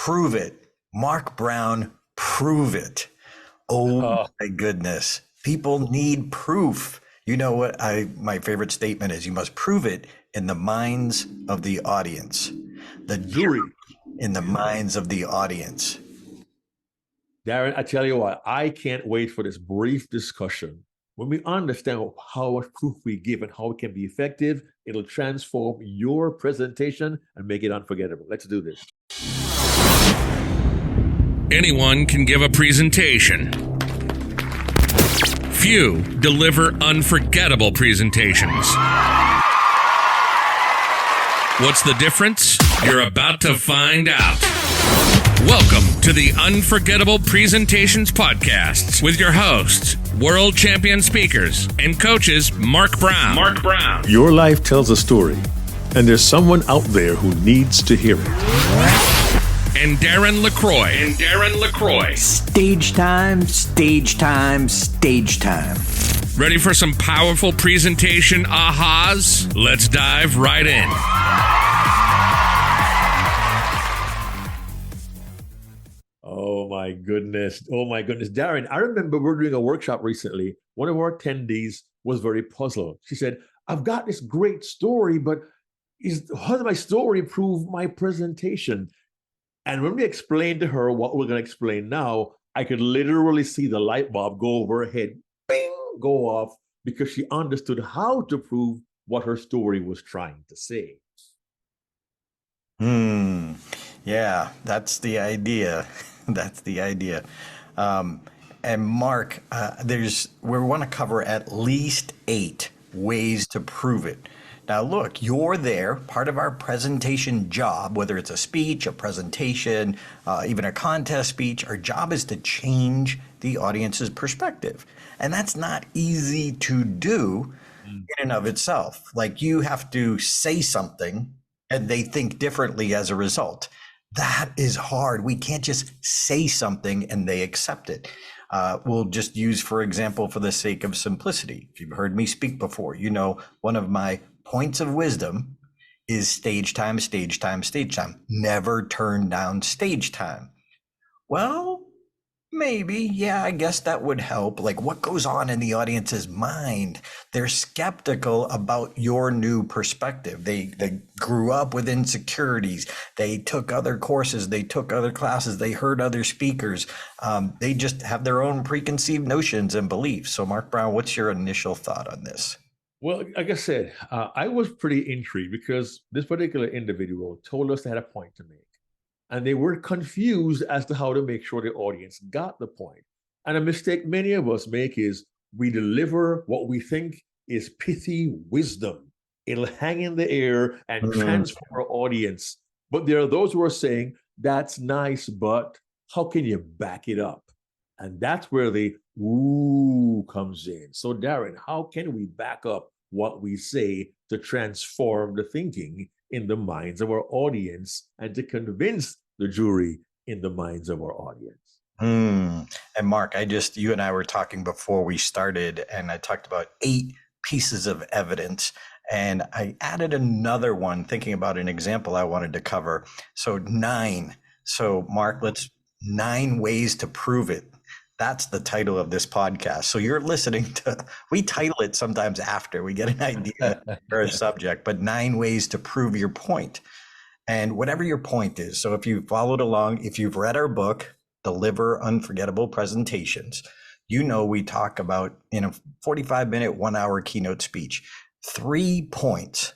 prove it. Mark Brown, prove it. Oh my goodness. People need proof. You know what my favorite statement is? You must prove it in the minds of the audience. The jury in the minds of the audience. Darren, I tell you what, I can't wait for this brief discussion. When we understand how much proof we give and how it can be effective, it'll transform your presentation and make it unforgettable. Let's do this. Anyone can give a presentation. Few deliver unforgettable presentations. What's the difference? You're about to find out. Welcome to the Unforgettable Presentations Podcasts with your hosts, world champion speakers and coaches Mark Brown. Your life tells a story, and there's someone out there who needs to hear it. And Darren LaCroix. Stage time. Ready for some powerful presentation ahas? Let's dive right in. Oh my goodness. Darren, I remember we were doing a workshop recently. One of our attendees was very puzzled. She said, I've got this great story, but how does my story prove my presentation? And when we explained to her what we're going to explain now, I could literally see the light bulb go over her head, bing, go off, because she understood how to prove what her story was trying to say. Yeah, that's the idea. And Mark, we want to cover at least 8 ways to prove it. Now, look, you're there, part of our presentation job, whether it's a speech, a presentation, even a contest speech, our job is to change the audience's perspective. And that's not easy to do in and of itself. Like, you have to say something and they think differently as a result. That is hard. We can't just say something and they accept it. We'll just use, for example, for the sake of simplicity. If you've heard me speak before, you know one of my points of wisdom is stage time. Never turn down stage time. Well, maybe, yeah, I guess that would help. Like, what goes on in the audience's mind? They're skeptical about your new perspective. They grew up with insecurities. They took other courses. They took other classes. They heard other speakers. They just have their own preconceived notions and beliefs. So, Mark Brown, what's your initial thought on this? Well, like I said, I was pretty intrigued because this particular individual told us they had a point to make. And they were confused as to how to make sure the audience got the point. And a mistake many of us make is we deliver what we think is pithy wisdom. It'll hang in the air and transform our audience. But there are those who are saying, that's nice, but how can you back it up? And that's where the ooh comes in. So Darren, how can we back up what we say to transform the thinking in the minds of our audience and to convince the jury in the minds of our audience? And Mark, you and I were talking before we started, and I talked about 8 pieces of evidence, and I added another one thinking about an example I wanted to cover. So 9. So Mark, 9 ways to prove it. That's the title of this podcast. So you're listening to, we title it sometimes after we get an idea or a subject, but 9 ways to prove your point. And whatever your point is, so if you followed along, if you've read our book, Deliver Unforgettable Presentations, you know we talk about in a 45-minute, 1-hour keynote speech, 3 points,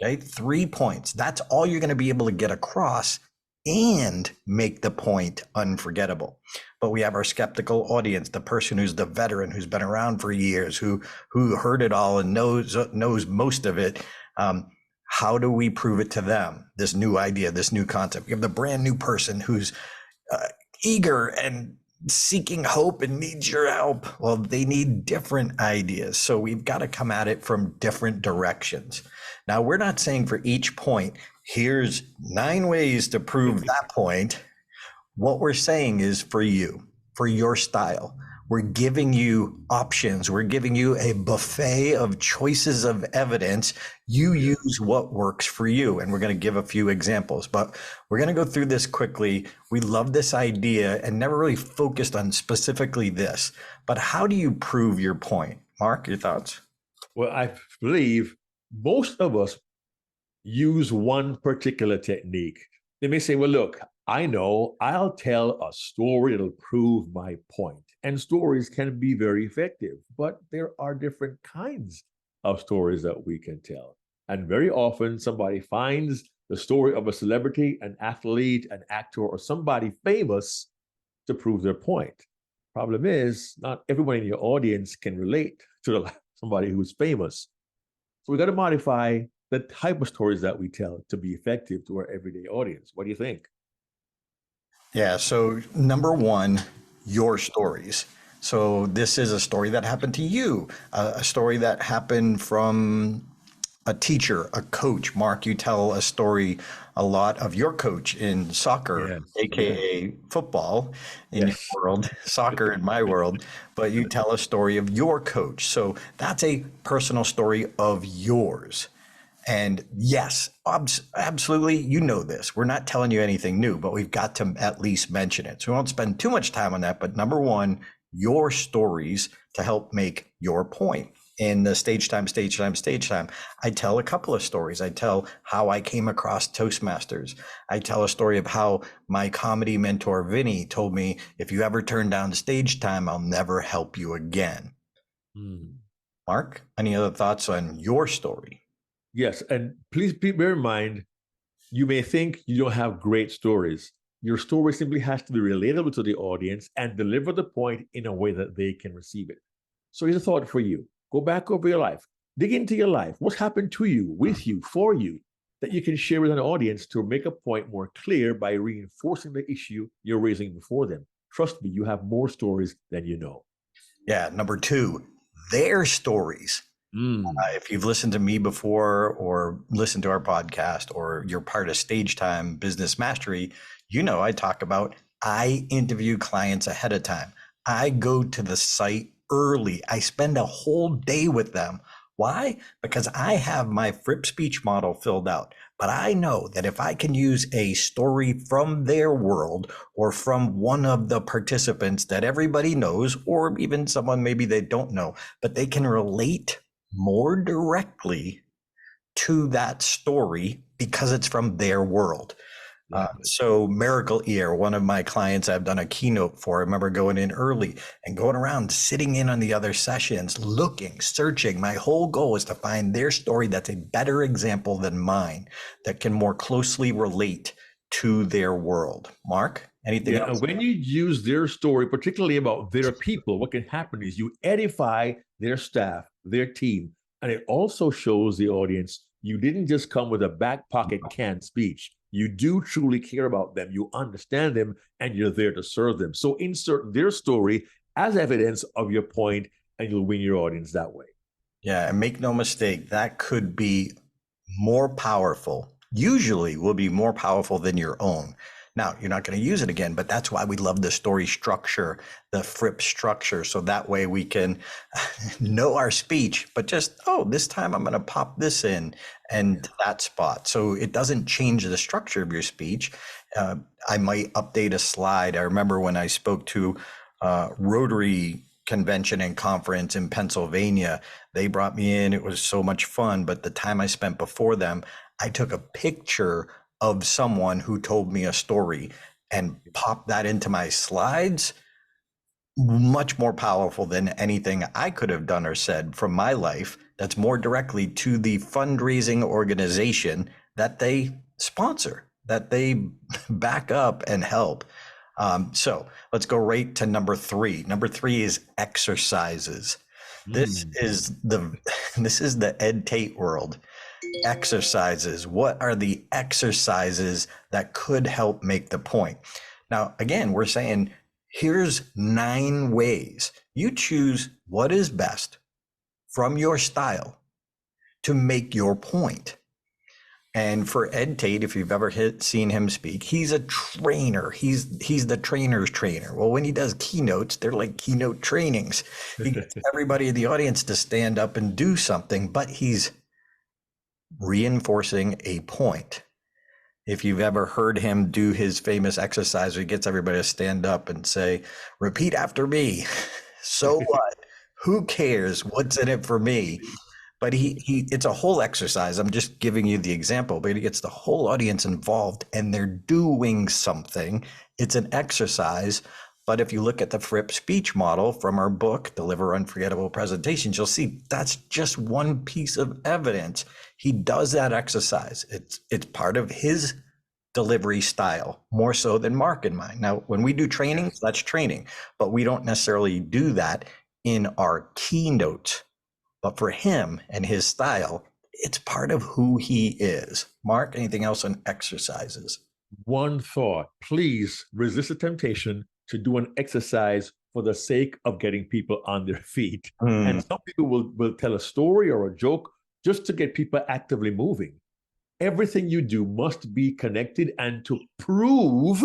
okay? 3 points. That's all you're going to be able to get across and make the point unforgettable. But we have our skeptical audience, the person who's the veteran, who's been around for years, who heard it all and knows most of it. How do we prove it to them? This new idea, this new concept. You have the brand new person who's eager and seeking hope and needs your help. Well, they need different ideas. So we've got to come at it from different directions. Now, we're not saying for each point, here's 9 ways to prove that point. What we're saying is for you, for your style, We're giving you options. We're giving you a buffet of choices of evidence. You use what works for you. And we're going to give a few examples, but we're going to go through this quickly. We love this idea and never really focused on specifically this. But how do you prove your point? Mark, your thoughts? Well, I believe most of us use one particular technique. They may say, well, look, I know I'll tell a story that'll prove my point. And stories can be very effective, but there are different kinds of stories that we can tell. And very often somebody finds the story of a celebrity, an athlete, an actor, or somebody famous to prove their point. Problem is, not everyone in your audience can relate to somebody who's famous. So we got to modify the type of stories that we tell to be effective to our everyday audience. What do you think? Yeah. So number one, your stories. So this is a story that happened to you, a story that happened from a teacher, a coach. Mark, you tell a story a lot of your coach in soccer, Yes, aka football in yes. your world, soccer in my world, but you tell a story of your coach. So that's a personal story of yours. And yes, absolutely, you know this. We're not telling you anything new, but we've got to at least mention it. So we won't spend too much time on that. But number one, your stories to help make your point. In the stage time, I tell a couple of stories. I tell how I came across Toastmasters. I tell a story of how my comedy mentor, Vinny, told me, if you ever turn down stage time, I'll never help you again. Mark, any other thoughts on your story? Yes, and please bear in mind, you may think you don't have great stories. Your story simply has to be relatable to the audience and deliver the point in a way that they can receive it. So here's a thought for you. Go back over your life. Dig into your life. What's happened to you, with you, for you, that you can share with an audience to make a point more clear by reinforcing the issue you're raising before them. Trust me, you have more stories than you know. Yeah, number two, their stories. If you've listened to me before or listened to our podcast or you're part of Stage Time Business Mastery, you know I talk about I interview clients ahead of time. I go to the site early. I spend a whole day with them. Why? Because I have my Fripp speech model filled out. But I know that if I can use a story from their world or from one of the participants that everybody knows, or even someone maybe they don't know, but they can relate more directly to that story because it's from their world. So Miracle Ear, one of my clients I've done a keynote for, I remember going in early and going around, sitting in on the other sessions, looking, searching. My whole goal is to find their story that's a better example than mine, that can more closely relate to their world. Mark, anything else? When you use their story, particularly about their people, what can happen is you edify their staff, their team, and it also shows the audience you didn't just come with a back pocket canned speech. You do truly care about them, you understand them, and you're there to serve them. So insert their story as evidence of your point, and you'll win your audience that way. Yeah, and make no mistake, that could be more powerful, usually will be more powerful than your own. Now, you're not going to use it again, but that's why we love the story structure, the Fripp structure. So that way we can know our speech, but just, this time I'm going to pop this in and that spot. So it doesn't change the structure of your speech. I might update a slide. I remember when I spoke to Rotary Convention and Conference in Pennsylvania, they brought me in. It was so much fun. But the time I spent before them, I took a picture of someone who told me a story and popped that into my slides. Much more powerful than anything I could have done or said from my life. That's more directly to the fundraising organization that they sponsor, that they back up and help. So let's go right to number three. Number three is exercises. This is the Ed Tate world. Exercises. What are the exercises that could help make the point? Now, again, we're saying here's 9 ways. You choose what is best from your style to make your point. And for Ed Tate, if you've ever seen him speak, he's a trainer. He's the trainer's trainer. Well, when he does keynotes, they're like keynote trainings. He gets everybody in the audience to stand up and do something, but he's reinforcing a point. If you've ever heard him do his famous exercise where he gets everybody to stand up and say, repeat after me. So what? Who cares? What's in it for me? But it's a whole exercise. I'm just giving you the example, but he gets the whole audience involved and they're doing something. It's an exercise. But if you look at the Fripp speech model from our book, Deliver Unforgettable Presentations, you'll see that's just one piece of evidence. He does that exercise. It's part of his delivery style, more so than Mark and mine. Now, when we do trainings, that's training, but we don't necessarily do that in our keynotes. But for him and his style, it's part of who he is. Mark, anything else on exercises? One thought, please resist the temptation to do an exercise for the sake of getting people on their feet. And some people will tell a story or a joke just to get people actively moving. Everything you do must be connected and to prove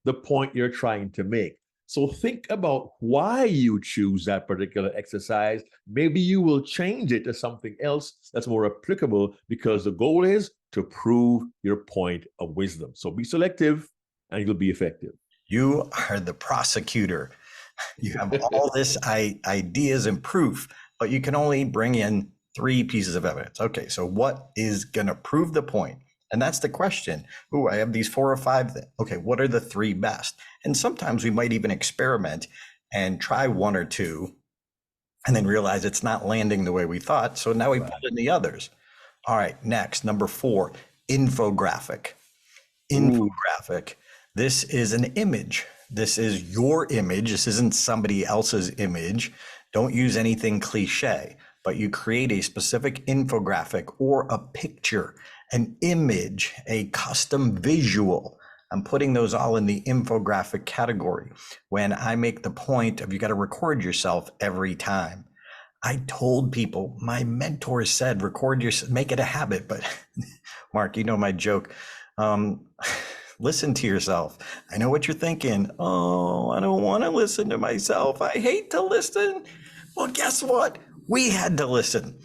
the point you're trying to make. So think about why you choose that particular exercise. Maybe you will change it to something else that's more applicable because the goal is to prove your point of wisdom. So be selective and you'll be effective. You are the prosecutor. You have all this ideas and proof, but you can only bring in 3 pieces of evidence. Okay, so what is going to prove the point? And that's the question. I have these 4 or 5. Okay, what are the 3 best? And sometimes we might even experiment and try 1 or 2 and then realize it's not landing the way we thought. So now we put in the others. All right, next, number 4, infographic. Infographic. This is an image. This is your image. This isn't somebody else's image. Don't use anything cliche, but you create a specific infographic or a picture, an image, a custom visual. I'm putting those all in the infographic category. When I make the point of you got to record yourself every time. I told people, my mentor said, record yourself, make it a habit. But Mark, you know my joke. Listen to yourself. I know what you're thinking. Oh, I don't want to listen to myself. I hate to listen. Well, guess what? We had to listen.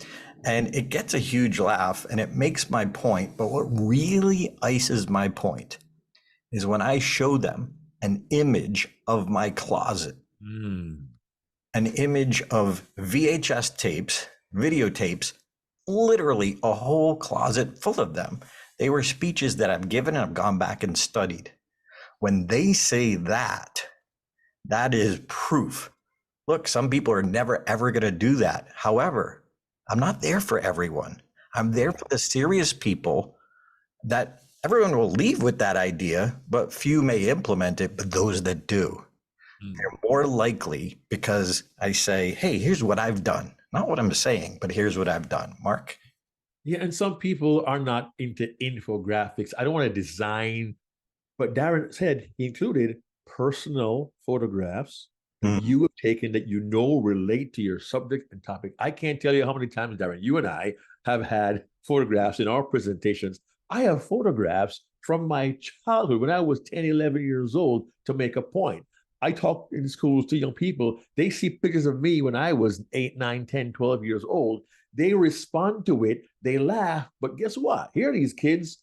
And it gets a huge laugh and it makes my point. But what really ices my point is when I show them an image of my closet, an image of VHS tapes, videotapes, literally a whole closet full of them. They were speeches that I've given and I've gone back and studied. When they say that, that is proof. Look, some people are never, ever going to do that. However, I'm not there for everyone. I'm there for the serious people that everyone will leave with that idea, but few may implement it, but those that do, they're more likely because I say, hey, here's what I've done. Not what I'm saying, but here's what I've done. Mark? Yeah, and some people are not into infographics. I don't want to design, but Darren said he included personal photographs that you have taken that you know relate to your subject and topic. I can't tell you how many times, Darren, you and I have had photographs in our presentations. I have photographs from my childhood when I was 10, 11 years old to make a point. I talk in schools to young people. They see pictures of me when I was 8, 9, 10, 12 years old. They respond to it. They laugh. But guess what? Here are these kids.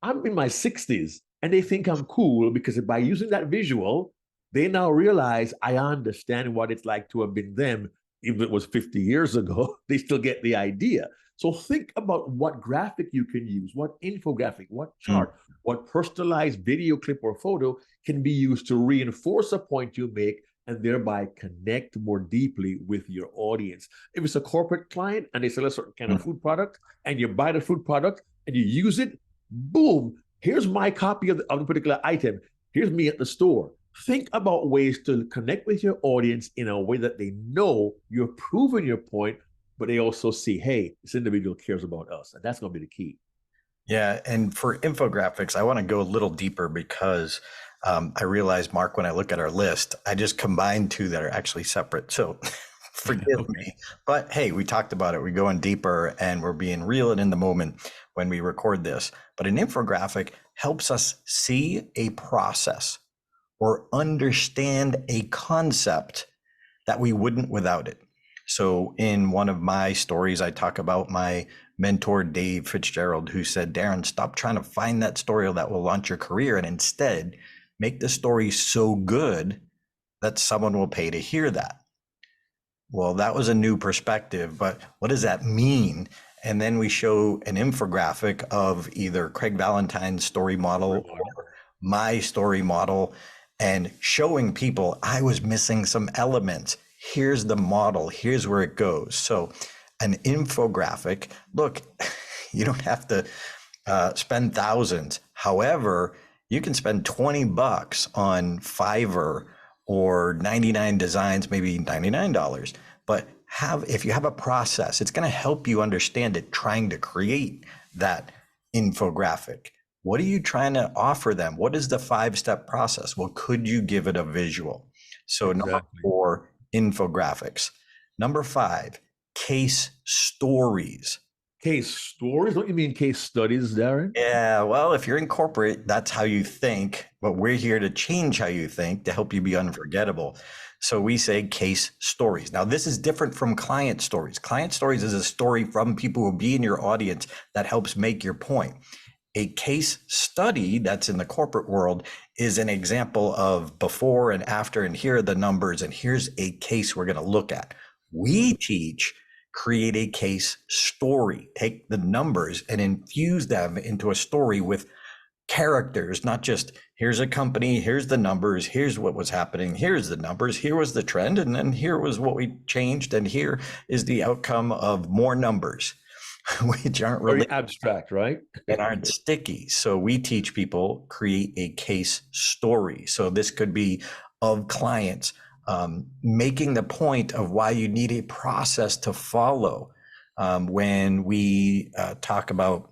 I'm in my 60s and they think I'm cool because by using that visual, they now realize I understand what it's like to have been them. Even if it was 50 years ago, they still get the idea. So think about what graphic you can use, what infographic, what chart, what personalized video clip or photo can be used to reinforce a point you make and thereby connect more deeply with your audience. If it's a corporate client and they sell a certain kind of food product and you buy the food product and you use it, boom, here's my copy of the particular item. Here's me at the store. Think about ways to connect with your audience in a way that they know you're proving your point, but they also see, hey, this individual cares about us. And that's going to be the key. Yeah. And for infographics, I want to go a little deeper because I realized, Mark, when I look at our list, I just combined 2 that are actually separate. So Forgive me. But hey, we talked about it. We're going deeper and we're being real and in the moment when we record this. But an infographic helps us see a process or understand a concept that we wouldn't without it. So in one of my stories, I talk about my mentor, Dave Fitzgerald, who said, Darren, stop trying to find that story that will launch your career and instead make the story so good that someone will pay to hear that. Well, that was a new perspective, but what does that mean? And then we show an infographic of either Craig Valentine's story model or my story model and showing people I was missing some elements. Here's the model. Here's where it goes. So an infographic, look, you don't have to spend thousands. However, you can spend $20 on Fiverr or 99 designs, maybe $99. But if you have a process, it's going to help you understand it, trying to create that infographic. What are you trying to offer them? What is the 5-step process? Well, could you give it a visual? So Exactly. Number 4, infographics. Number 5, case stories. Case stories? Don't you mean case studies, Darren? Yeah, well, if you're in corporate, that's how you think, but we're here to change how you think to help you be unforgettable. So we say case stories. Now, this is different from client stories. Client stories is a story from people who will be in your audience that helps make your point. A case study that's in the corporate world is an example of before and after, and here are the numbers, and here's a case we're going to look at. We teach create a case story, take the numbers and infuse them into a story with characters, not just here's a company, here's the numbers, here's what was happening, here's the numbers, here was the trend, and then here was what we changed, and here is the outcome of more numbers, which aren't really very abstract, right? and aren't sticky. So we teach people create a case story. So this could be of clients, making the point of why you need a process to follow. When we talk about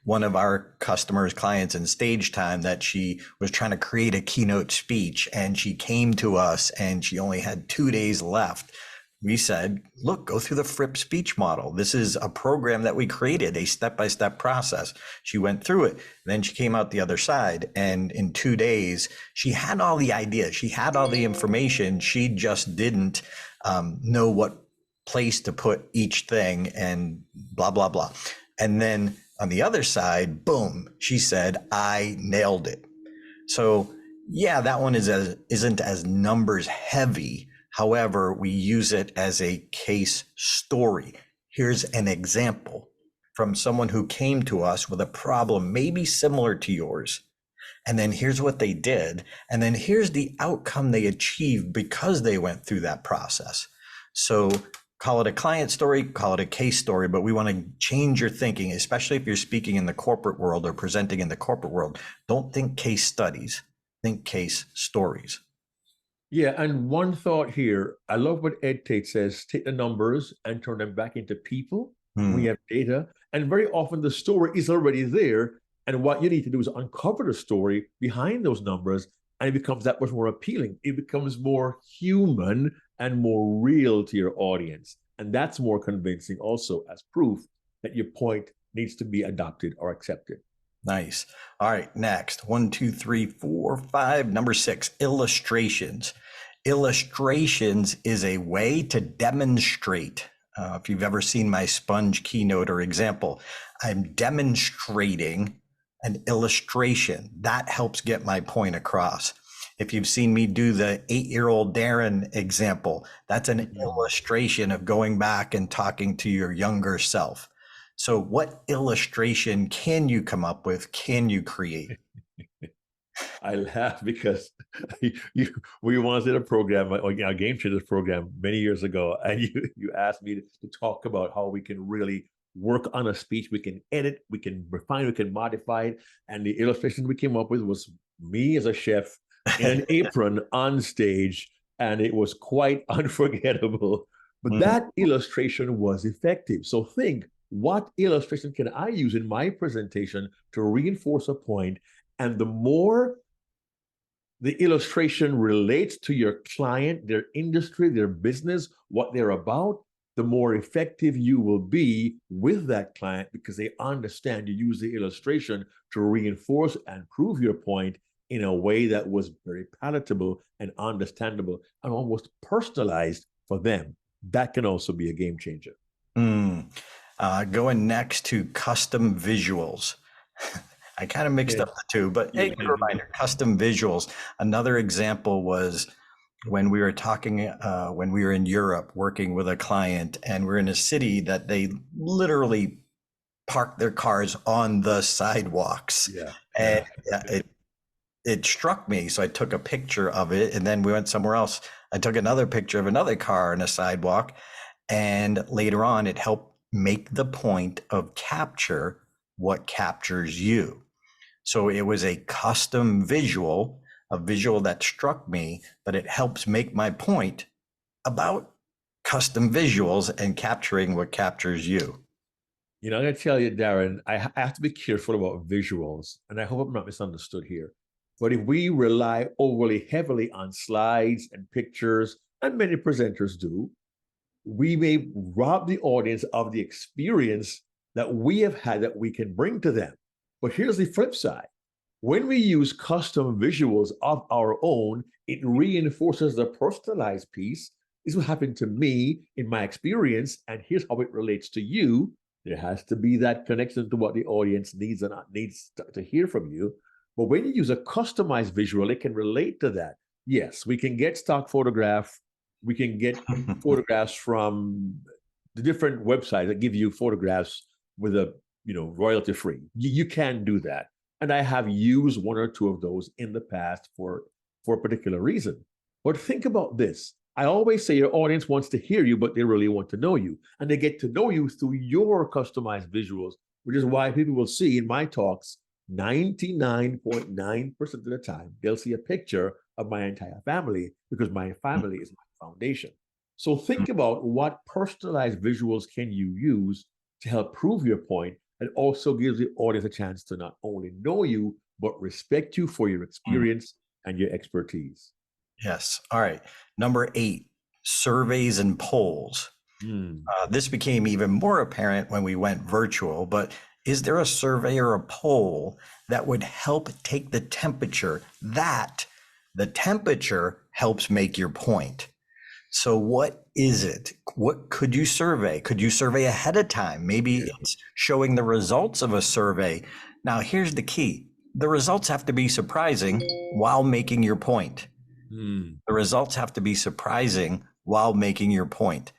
one of our customers, clients in Stage Time, that she was trying to create a keynote speech and she came to us and she only had 2 days left. We said, look, go through the Fripp speech model. This is a program that we created, a step-by-step process. She went through it. Then she came out the other side. And in 2 days, she had all the ideas. She had all the information. She just didn't know what place to put each thing and blah, blah, blah. And then on the other side, boom, she said, I nailed it. So yeah, that one isn't as numbers heavy. However, we use it as a case story. Here's an example from someone who came to us with a problem maybe similar to yours. And then here's what they did. And then here's the outcome they achieved because they went through that process. So call it a client story, call it a case story, but we want to change your thinking, especially if you're speaking in the corporate world or presenting in the corporate world. Don't think case studies, think case stories. Yeah, and one thought here, I love what Ed Tate says, take the numbers and turn them back into people. We have data, and very often the story is already there, and what you need to do is uncover the story behind those numbers, and it becomes that much more appealing. It becomes more human and more real to your audience, and that's more convincing also as proof that your point needs to be adopted or accepted. Nice. All right, next. 1, 2, 3, 4, 5. Number 6, illustrations. Illustrations is a way to demonstrate. If you've ever seen my sponge keynote or example, I'm demonstrating an illustration. That helps get my point across. If you've seen me do the 8-year-old Darren example, that's an illustration of going back and talking to your younger self. So what illustration can you come up with? Can you create? I laugh because we once did a program, a Game Changers program many years ago, and you asked me to talk about how we can really work on a speech. We can edit, we can refine, we can modify it. And the illustration we came up with was me as a chef in an apron on stage, and it was quite unforgettable. But that illustration was effective. So think, what illustration can I use in my presentation to reinforce a point? And the more the illustration relates to your client, their industry, their business, what they're about, the more effective you will be with that client because they understand you use the illustration to reinforce and prove your point in a way that was very palatable and understandable and almost personalized for them. That can also be a game changer. Going next to custom visuals. I kind of mixed up the two, but hey, good reminder, custom visuals. Another example was when we were talking, when we were in Europe working with a client, and we're in a city that they literally park their cars on the sidewalks. And it struck me. So I took a picture of it, and then we went somewhere else. I took another picture of another car on a sidewalk. And later on, it helped make the point of capture what captures you. So it was a custom visual, a visual that struck me, but it helps make my point about custom visuals and capturing what captures you. You know, I'm going to tell you, Darren, I have to be careful about visuals, and I hope I'm not misunderstood here. But if we rely overly heavily on slides and pictures, and many presenters do, we may rob the audience of the experience that we have had that we can bring to them. But here's the flip side. When we use custom visuals of our own, it reinforces the personalized piece. This is what happened to me in my experience, and here's how it relates to you. There has to be that connection to what the audience needs and needs to hear from you. But when you use a customized visual, it can relate to that. Yes, we can get stock photograph. We can get photographs from the different websites that give you photographs with a, royalty free. You can do that. And I have used one or two of those in the past for a particular reason. But think about this. I always say your audience wants to hear you, but they really want to know you. And they get to know you through your customized visuals, which is why people will see in my talks, 99.9% of the time, they'll see a picture of my entire family because my family is my foundation. So think about what personalized visuals can you use to help prove your point, and also gives the audience a chance to not only know you, but respect you for your experience and your expertise. Yes. All right. Number 8, surveys and polls. This became even more apparent when we went virtual, but is there a survey or a poll that would help take the temperature? That the temperature helps make your point. So what is it? What could you survey? Could you survey ahead of time? Maybe it's showing the results of a survey. Now, here's the key. The results have to be surprising while making your point. The results have to be surprising while making your point.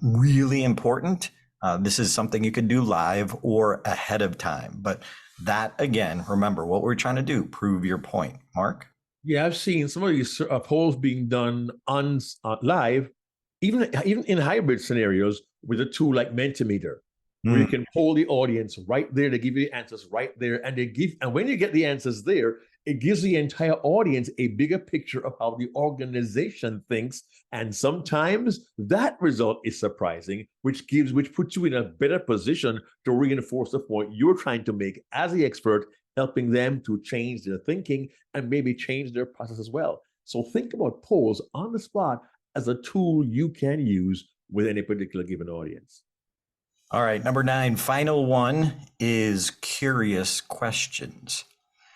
Really important. This is something you can do live or ahead of time. But that, again, remember what we're trying to do, prove your point. Mark? Yeah, I've seen some of these polls being done on live, even in hybrid scenarios with a tool like Mentimeter, where you can poll the audience right there. They give you the answers right there, and when you get the answers there, it gives the entire audience a bigger picture of how the organization thinks. And sometimes that result is surprising, which puts you in a better position to reinforce the point you're trying to make as the expert, helping them to change their thinking and maybe change their process as well. So think about polls on the spot as a tool you can use with any particular given audience. All right, number 9, final one is curious questions.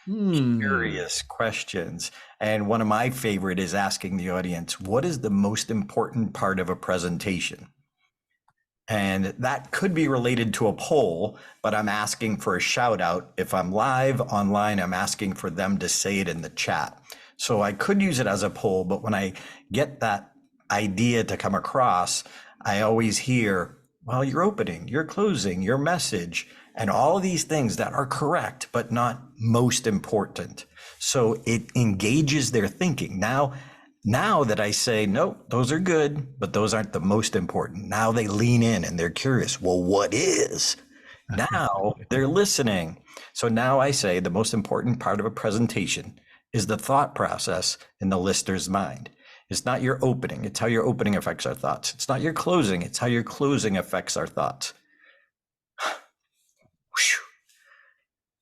Curious questions. And one of my favorite is asking the audience, what is the most important part of a presentation? And that could be related to a poll, but I'm asking for a shout out. If I'm live online, I'm asking for them to say it in the chat. So I could use it as a poll, but when I get that idea to come across, I always hear, well, your opening, your closing, your message, and all of these things that are correct, but not most important. So it engages their thinking. Now that I say, no, those are good, but those aren't the most important. Now they lean in and they're curious. Well, what is? Now they're listening. So now I say the most important part of a presentation is the thought process in the listener's mind. It's not your opening. It's how your opening affects our thoughts. It's not your closing. It's how your closing affects our thoughts.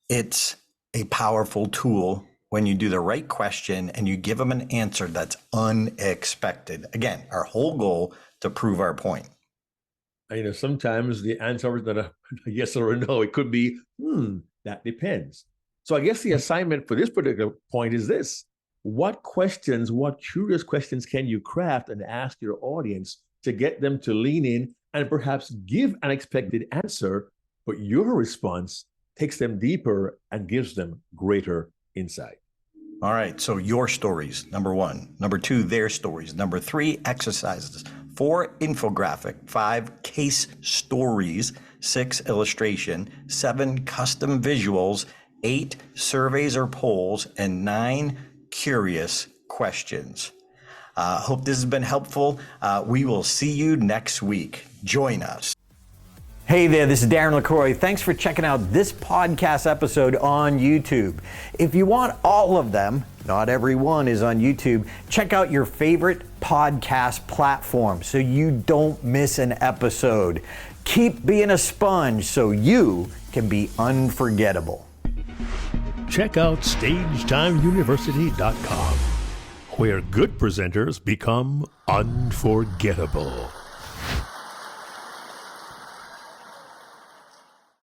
It's a powerful tool when you do the right question and you give them an answer that's unexpected. Again, our whole goal to prove our point. Sometimes the answer is not a yes or a no. It could be, that depends. So I guess the assignment for this particular point is this. What curious questions can you craft and ask your audience to get them to lean in and perhaps give an expected answer, but your response takes them deeper and gives them greater insight? All right. So your stories, number 1. Number 2, their stories. Number 3, exercises. 4, infographic. 5, case stories. 6, illustration. 7, custom visuals. 8, surveys or polls. And 9, curious questions. Hope this has been helpful. We will see you next week. Join us. Hey there, this is Darren LaCroix. Thanks for checking out this podcast episode on YouTube. If you want all of them, not every one is on YouTube, check out your favorite podcast platform so you don't miss an episode. Keep being a sponge so you can be unforgettable. Check out StagetimeUniversity.com, where good presenters become unforgettable.